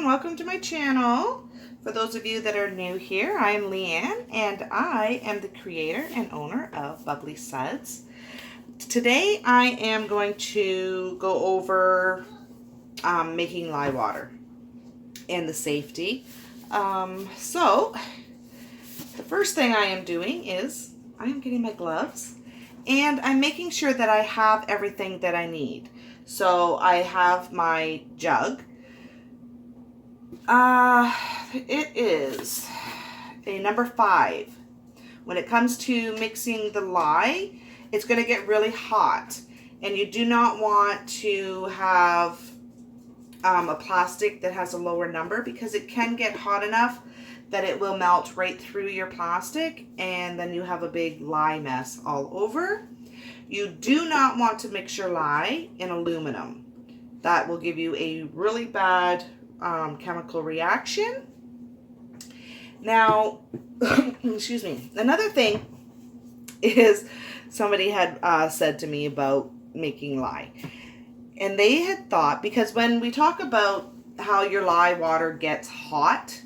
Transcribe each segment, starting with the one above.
welcome to my channel. For those of you that are new here, I'm Leanne and I am the creator and owner of Bubbly Suds. Today I am going to go over making lye water and the safety. So the first thing I am doing is I am getting my gloves and I'm making sure that I have everything that I need. So I have my jug. It is a number 5. When it comes to mixing the lye, it's going to get really hot, and you do not want to have a plastic that has a lower number, because it can get hot enough that it will melt right through your plastic, and then you have a big lye mess all over. You do not want to mix your lye in aluminum. That will give you a really bad chemical reaction. Now, excuse me, another thing is somebody had said to me about making lye. And they had thought, because when we talk about how your lye water gets hot,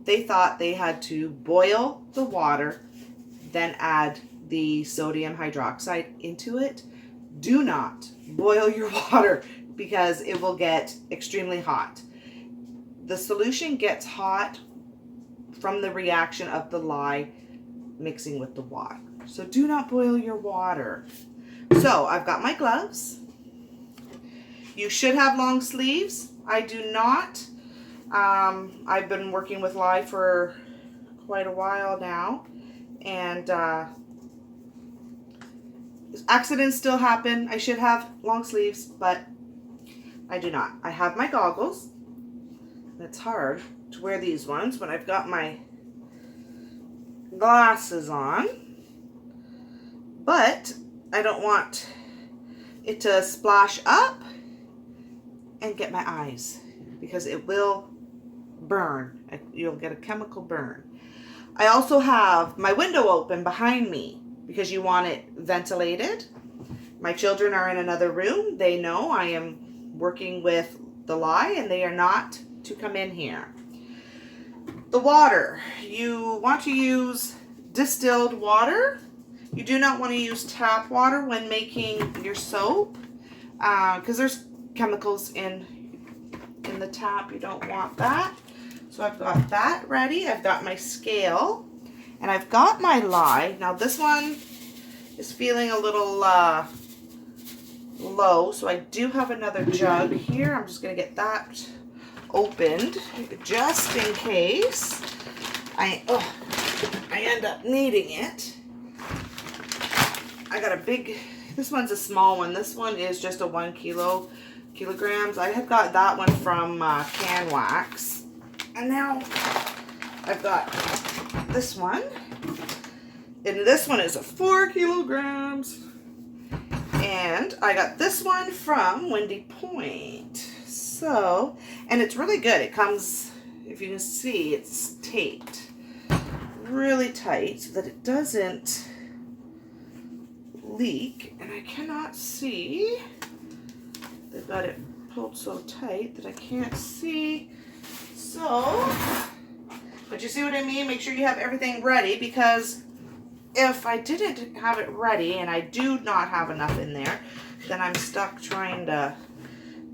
they thought they had to boil the water, then add the sodium hydroxide into it. Do not boil your water, because it will get extremely hot. The solution gets hot from the reaction of the lye mixing with the water. So do not boil your water. So I've got my gloves. You should have long sleeves. I do not. I've been working with lye for quite a while now, and accidents still happen. I should have long sleeves, but I do not. I have my goggles. It's hard to wear these ones when I've got my glasses on, but I don't want it to splash up and get my eyes, because it will burn. You'll get a chemical burn. I also have my window open behind me because you want it ventilated. My children are in another room. They know I am working with the lye and they are not to come in here. The water, you want to use distilled water. You do not want to use tap water when making your soap, because there's chemicals in the tap. You don't want that. So I've got that ready. I've got my scale and I've got my lye. Now this one is feeling a little low, so I do have another jug here. I'm just going to get that opened just in case I end up needing it. I got a big, this one's a small one. This one is just a 1 kilograms. I had got that one from Can Wax, and now I've got this one, and this one is a 4 kilograms, and I got this one from Windy Point. So, and it's really good. It comes, if you can see, it's taped really tight so that it doesn't leak. And I cannot see. They've got it pulled so tight that I can't see. So, but you see what I mean? Make sure you have everything ready, because if I didn't have it ready and I do not have enough in there, then I'm stuck trying to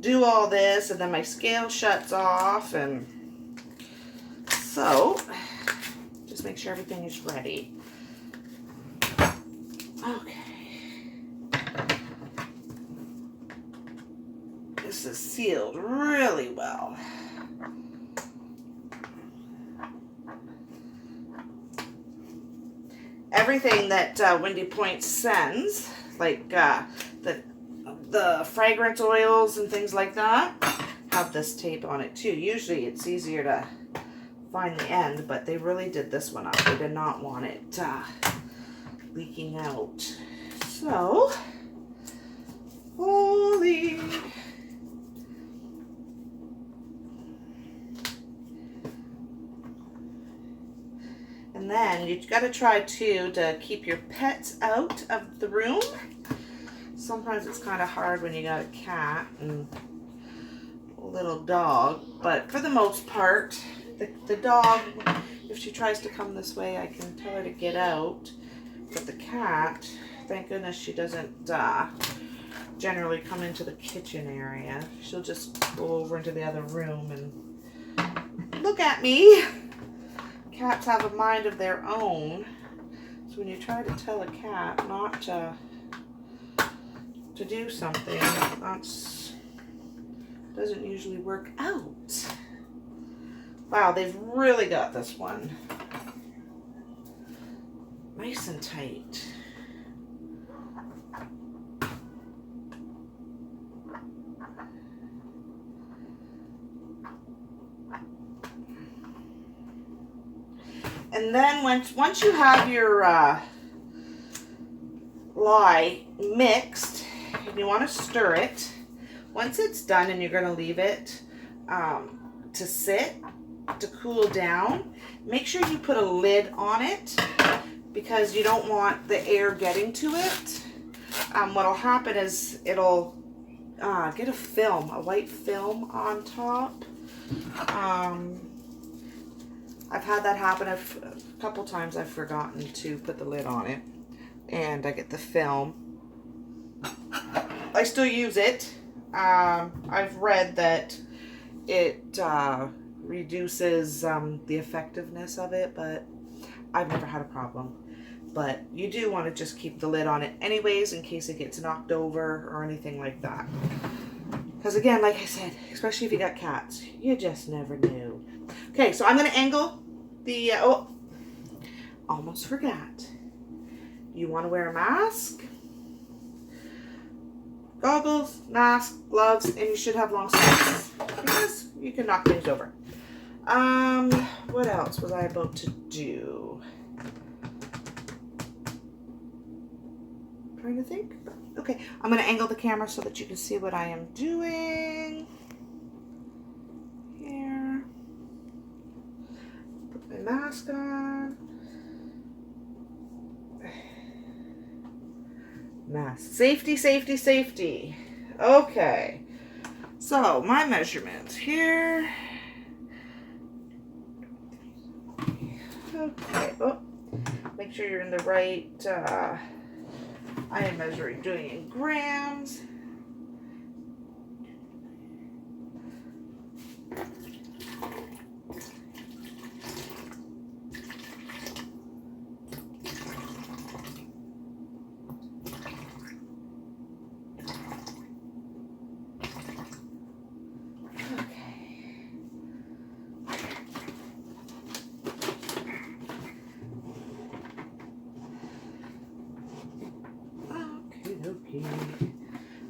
do all this, and then my scale shuts off, and so just make sure everything is ready. Okay, this is sealed really well. Everything that Windy Point sends, like the fragrance oils and things like that, have this tape on it too. Usually it's easier to find the end, but they really did this one up. They did not want it leaking out. So, holy. And then you've got to try too to keep your pets out of the room. Sometimes it's kind of hard when you got a cat and little dog, but for the most part, the dog, if she tries to come this way, I can tell her to get out. But the cat, thank goodness she doesn't generally come into the kitchen area. She'll just go over into the other room and look at me. Cats have a mind of their own. So when you try to tell a cat not to do something, doesn't usually work out. Wow, they've really got this one nice and tight. And then once you have your lye mixed, and you want to stir it, once it's done and you're going to leave it to sit, to cool down, make sure you put a lid on it because you don't want the air getting to it. What'll happen is it'll get a film, a white film on top. I've had that happen a couple times. I've forgotten to put the lid on it and I get the film. I still use it. I've read that it reduces the effectiveness of it, but I've never had a problem. But you do want to just keep the lid on it anyways in case it gets knocked over or anything like that. Because again, like I said, especially if you got cats, you just never knew. Okay, so I'm going to angle the, oh, almost forgot. You want to wear a mask, goggles, mask, gloves, and you should have long sleeves because you can knock things over. What else was I about to do? Trying to think. Okay, I'm going to angle the camera so that you can see what I am doing. Here. Put my mask on. Mask. Safety, safety, safety. Okay. So, my measurements here. Okay. Oh, make sure you're in the right... I am measuring, doing in grams.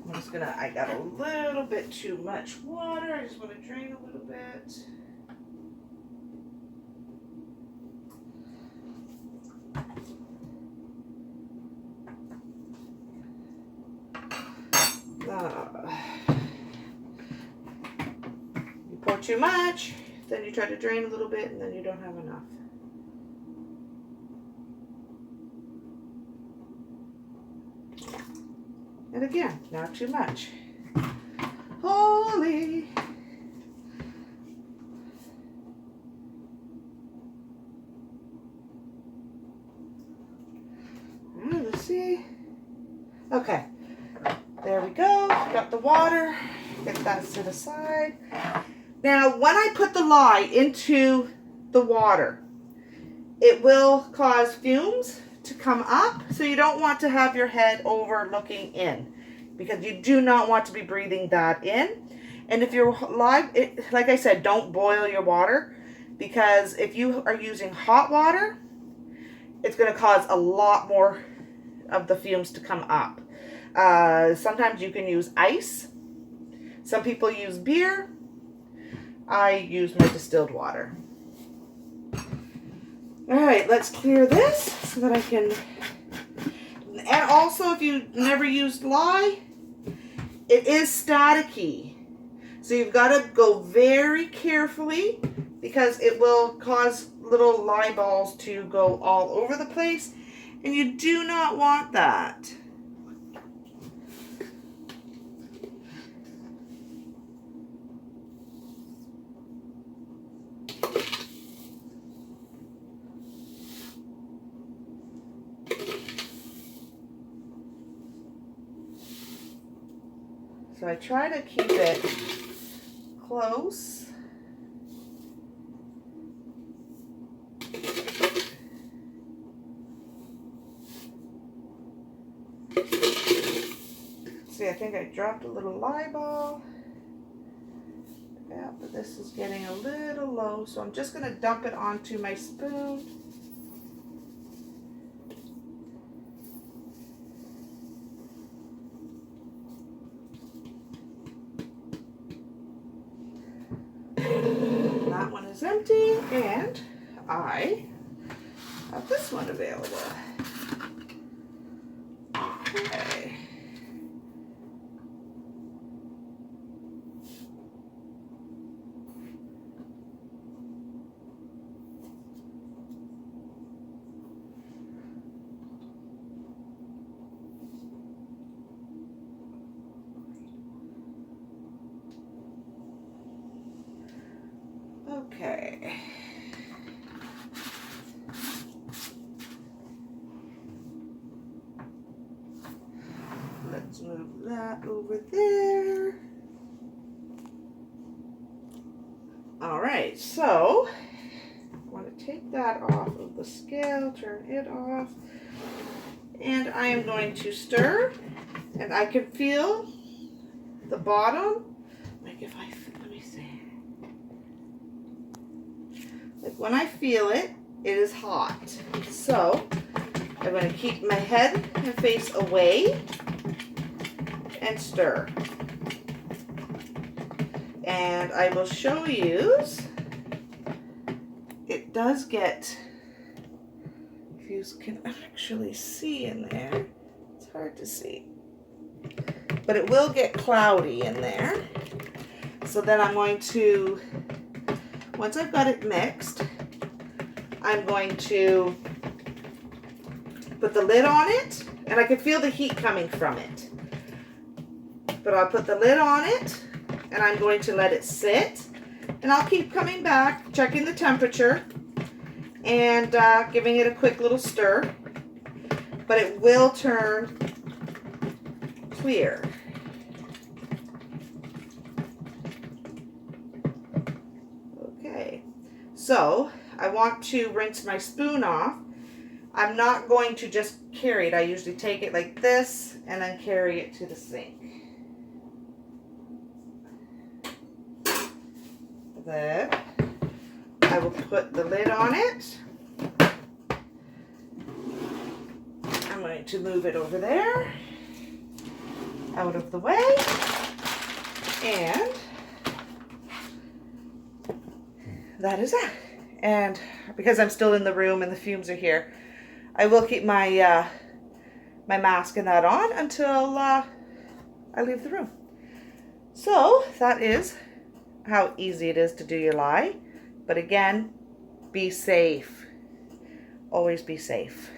I'm just gonna, I got a little bit too much water. I just want to drain a little bit. You pour too much, then you try to drain a little bit, and then you don't have enough. And again, not too much. Holy. Let's see. Okay. There we go. Got the water. Get that set aside. Now, when I put the lye into the water, it will cause fumes to come up, so you don't want to have your head over looking in because you do not want to be breathing that in. And if you're live, like I said, don't boil your water because if you are using hot water, it's going to cause a lot more of the fumes to come up. Sometimes you can use ice. Some people use beer. I use my distilled water. All right, let's clear this so that I can, and also if you never used lye, it is staticky. So you've got to go very carefully because it will cause little lye balls to go all over the place and you do not want that. So I try to keep it close. See, I think I dropped a little lye ball. Yeah, but this is getting a little low, so I'm just going to dump it onto my spoon. That one is empty, and I have this one available. Okay. Okay. Let's move that over there. All right, so I want to take that off of the scale, turn it off, and I am going to stir, and I can feel the bottom, like if I, let me see, like when I feel it, it is hot. So I'm going to keep my head and face away and stir. And I will show you, it does get, if you can actually see in there, it's hard to see, but it will get cloudy in there. So then I'm going to, once I've got it mixed, I'm going to put the lid on it, and I can feel the heat coming from it. But I'll put the lid on it, and I'm going to let it sit, and I'll keep coming back, checking the temperature, and giving it a quick little stir, but it will turn clear. Okay, so I want to rinse my spoon off. I'm not going to just carry it. I usually take it like this and then carry it to the sink. Then I will put the lid on it. I'm going to move it over there, out of the way, and that is it. And because I'm still in the room and the fumes are here, I will keep my my mask and that on until I leave the room. So that is how easy it is to do your lye. But again, be safe. Always be safe.